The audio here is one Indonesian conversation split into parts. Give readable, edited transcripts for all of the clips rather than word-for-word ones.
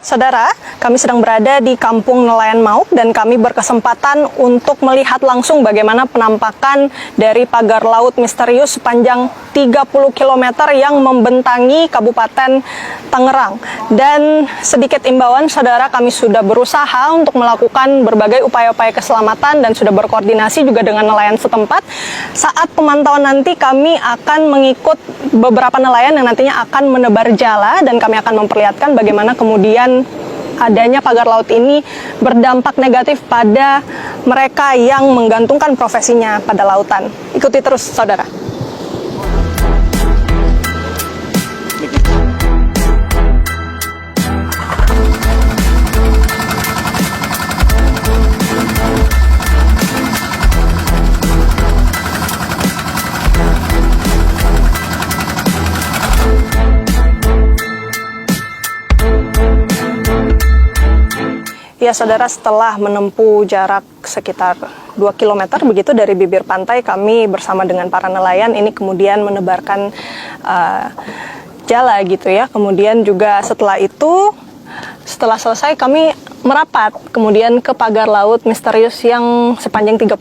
Saudara, kami sedang berada di Kampung Nelayan Mauk dan kami berkesempatan untuk melihat langsung bagaimana penampakan dari pagar laut misterius sepanjang 30 km yang membentangi Kabupaten Tangerang. Dan sedikit imbauan, saudara, kami sudah berusaha untuk melakukan berbagai upaya-upaya keselamatan dan sudah berkoordinasi juga dengan nelayan setempat. Saat pemantauan nanti kami akan mengikut beberapa nelayan yang nantinya akan menebar jala dan kami akan memperlihatkan bagaimana kemudian adanya pagar laut ini berdampak negatif pada mereka yang menggantungkan profesinya pada lautan. Ikuti terus, saudara. Ya, saudara, setelah menempuh jarak sekitar 2 km begitu dari bibir pantai, kami bersama dengan para nelayan ini kemudian menebarkan jala gitu ya. Kemudian juga setelah itu, setelah selesai kami merapat kemudian ke pagar laut misterius yang sepanjang 30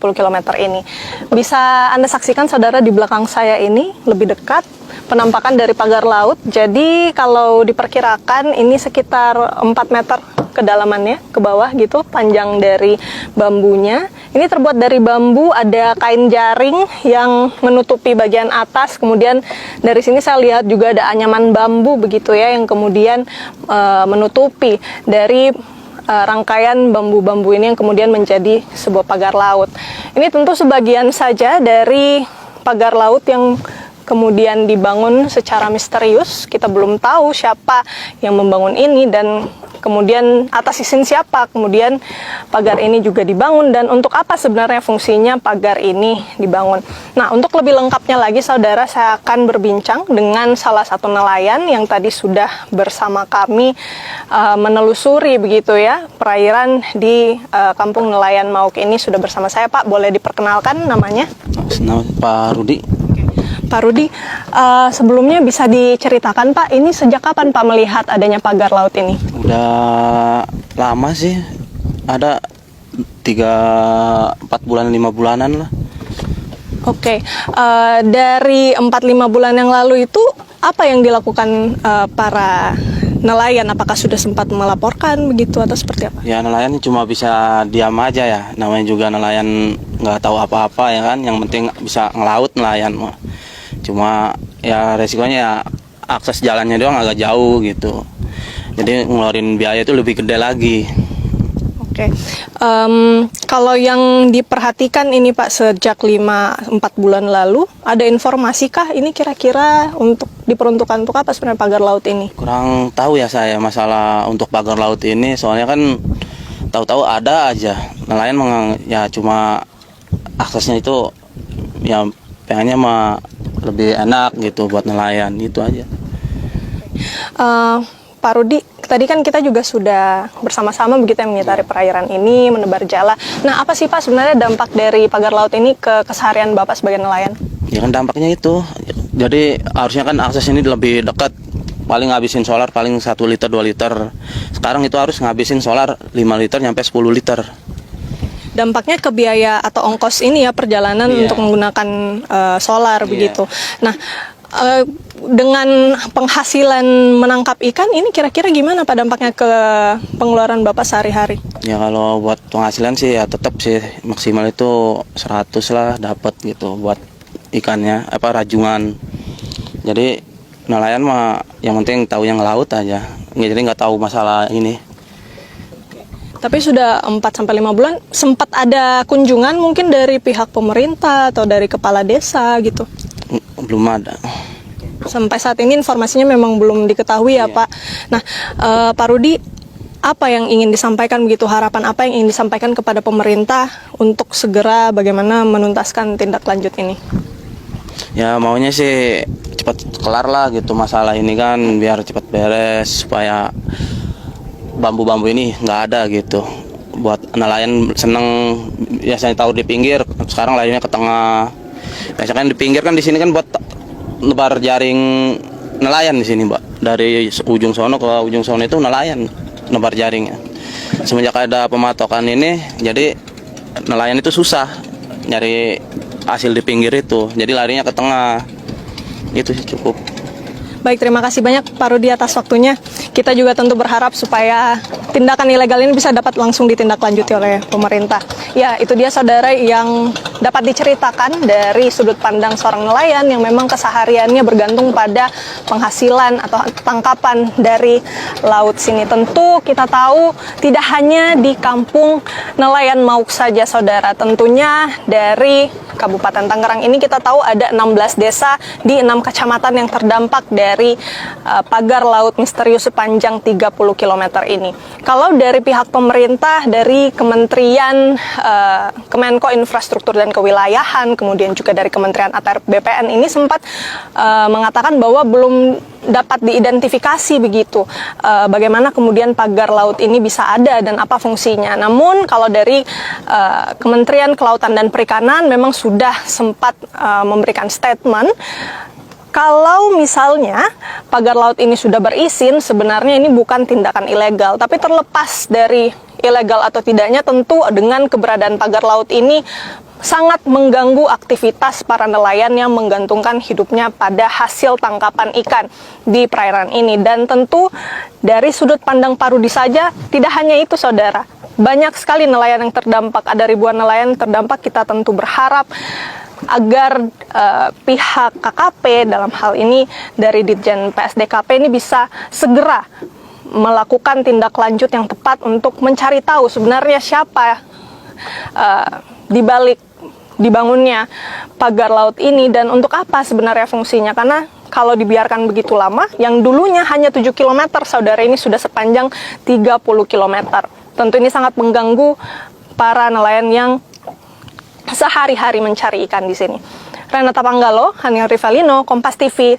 km ini. Bisa Anda saksikan, saudara, di belakang saya ini lebih dekat penampakan dari pagar laut. Jadi kalau diperkirakan ini sekitar 4 meter kedalamannya ke bawah gitu, panjang dari bambunya. Ini terbuat dari bambu, ada kain jaring yang menutupi bagian atas. Kemudian dari sini saya lihat juga ada anyaman bambu begitu ya, yang kemudian menutupi dari rangkaian bambu-bambu ini yang kemudian menjadi sebuah pagar laut. Ini tentu sebagian saja dari pagar laut yang kemudian dibangun secara misterius. Kita belum tahu siapa yang membangun ini dan kemudian atas izin siapa kemudian pagar ini juga dibangun dan untuk apa sebenarnya fungsinya pagar ini dibangun. Nah, untuk lebih lengkapnya lagi, saudara, saya akan berbincang dengan salah satu nelayan yang tadi sudah bersama kami menelusuri begitu ya perairan di Kampung Nelayan Mauk ini. Sudah bersama saya, Pak. Boleh diperkenalkan namanya? Nama Pak Rudi. Pak Rudi, sebelumnya bisa diceritakan, Pak, ini sejak kapan Pak melihat adanya pagar laut ini? Udah lama sih, ada 3-4 bulan, 5 bulanan lah. Oke, dari 4-5 bulan yang lalu itu apa yang dilakukan para nelayan? Apakah sudah sempat melaporkan begitu atau seperti apa? Ya, nelayan cuma bisa diam aja ya, namanya juga nelayan nggak tahu apa-apa ya kan, yang penting bisa ngelaut nelayan mah. Cuma ya resikonya ya akses jalannya doang agak jauh gitu, jadi ngeluarin biaya itu lebih gede lagi. Oke, kalau yang diperhatikan ini Pak sejak 5-4 bulan lalu, ada informasi kah ini kira-kira untuk diperuntukkan untuk apa sebenarnya pagar laut ini? Kurang tahu ya saya masalah untuk pagar laut ini, soalnya kan tahu-tahu ada aja nelayan ya cuma aksesnya itu ya pengennya mah lebih enak gitu buat nelayan, itu aja. Pak Rudi, tadi kan kita juga sudah bersama-sama begitu yang mengitari perairan ini, menebar jala. Nah, apa sih Pak sebenarnya dampak dari pagar laut ini ke keseharian Bapak sebagai nelayan? Ya kan dampaknya itu, jadi harusnya kan akses ini lebih dekat, paling ngabisin solar paling 1 liter 2 liter. Sekarang itu harus ngabisin solar 5 liter nyampe 10 liter. Dampaknya ke biaya atau ongkos ini ya perjalanan untuk menggunakan solar begitu. Nah, dengan penghasilan menangkap ikan ini kira-kira gimana Pak dampaknya ke pengeluaran Bapak sehari-hari? Ya kalau buat penghasilan sih ya tetap sih maksimal itu 100 lah dapat gitu buat ikannya, rajungan. Jadi nelayan mah yang penting tahu yang ngelaut aja. Jadi nggak tahu masalah ini. Tapi sudah 4-5 bulan, sempat ada kunjungan mungkin dari pihak pemerintah atau dari kepala desa gitu? Belum ada. Sampai saat ini informasinya memang belum diketahui ya Pak. Nah, Pak Rudi, apa yang ingin disampaikan begitu, harapan apa yang ingin disampaikan kepada pemerintah untuk segera bagaimana menuntaskan tindak lanjut ini? Ya maunya sih cepat kelar lah gitu masalah ini kan, biar cepat beres supaya bambu-bambu ini nggak ada gitu, buat nelayan seneng. Biasanya tahu di pinggir, sekarang layarnya ke tengah. Biasanya kan di pinggir kan, di sini kan buat nebar jaring nelayan di sini, Mbak. dari ujung sono ke ujung sono itu nelayan nebar jaringnya. Semenjak ada pematokan ini, jadi nelayan itu susah nyari hasil di pinggir itu, jadi larinya ke tengah. Itu sih cukup. Baik, terima kasih banyak Pak Rudi atas waktunya. Kita juga tentu berharap supaya tindakan ilegal ini bisa dapat langsung ditindaklanjuti oleh pemerintah. Ya, itu dia saudara yang dapat diceritakan dari sudut pandang seorang nelayan yang memang kesehariannya bergantung pada penghasilan atau tangkapan dari laut sini. Tentu kita tahu tidak hanya di kampung nelayan Mauk saja saudara. Tentunya dari Kabupaten Tangerang ini kita tahu ada 16 desa di 6 kecamatan yang terdampak dari pagar laut misterius sepanjang 30 km ini. Kalau dari pihak pemerintah, dari Kementerian Kemenko Infrastruktur dan Kewilayahan, kemudian juga dari Kementerian ATR BPN ini sempat mengatakan bahwa belum dapat diidentifikasi begitu bagaimana kemudian pagar laut ini bisa ada dan apa fungsinya. Namun kalau dari Kementerian Kelautan dan Perikanan memang sudah sempat memberikan statement kalau misalnya pagar laut ini sudah berizin, sebenarnya ini bukan tindakan ilegal. Tapi terlepas dari ilegal atau tidaknya, tentu dengan keberadaan pagar laut ini sangat mengganggu aktivitas para nelayan yang menggantungkan hidupnya pada hasil tangkapan ikan di perairan ini. Dan tentu dari sudut pandang Pak Rudi saja, tidak hanya itu saudara. Banyak sekali nelayan yang terdampak, ada ribuan nelayan yang terdampak. Kita tentu berharap agar pihak KKP dalam hal ini dari Ditjen PSDKP ini bisa segera melakukan tindak lanjut yang tepat untuk mencari tahu sebenarnya siapa di balik dibangunnya pagar laut ini dan untuk apa sebenarnya fungsinya. Karena kalau dibiarkan begitu lama, yang dulunya hanya 7 km, saudara, ini sudah sepanjang 30 km. Tentu ini sangat mengganggu para nelayan yang sehari-hari mencari ikan di sini. Renata Panggalo, Haniel Rivalino, Kompas TV,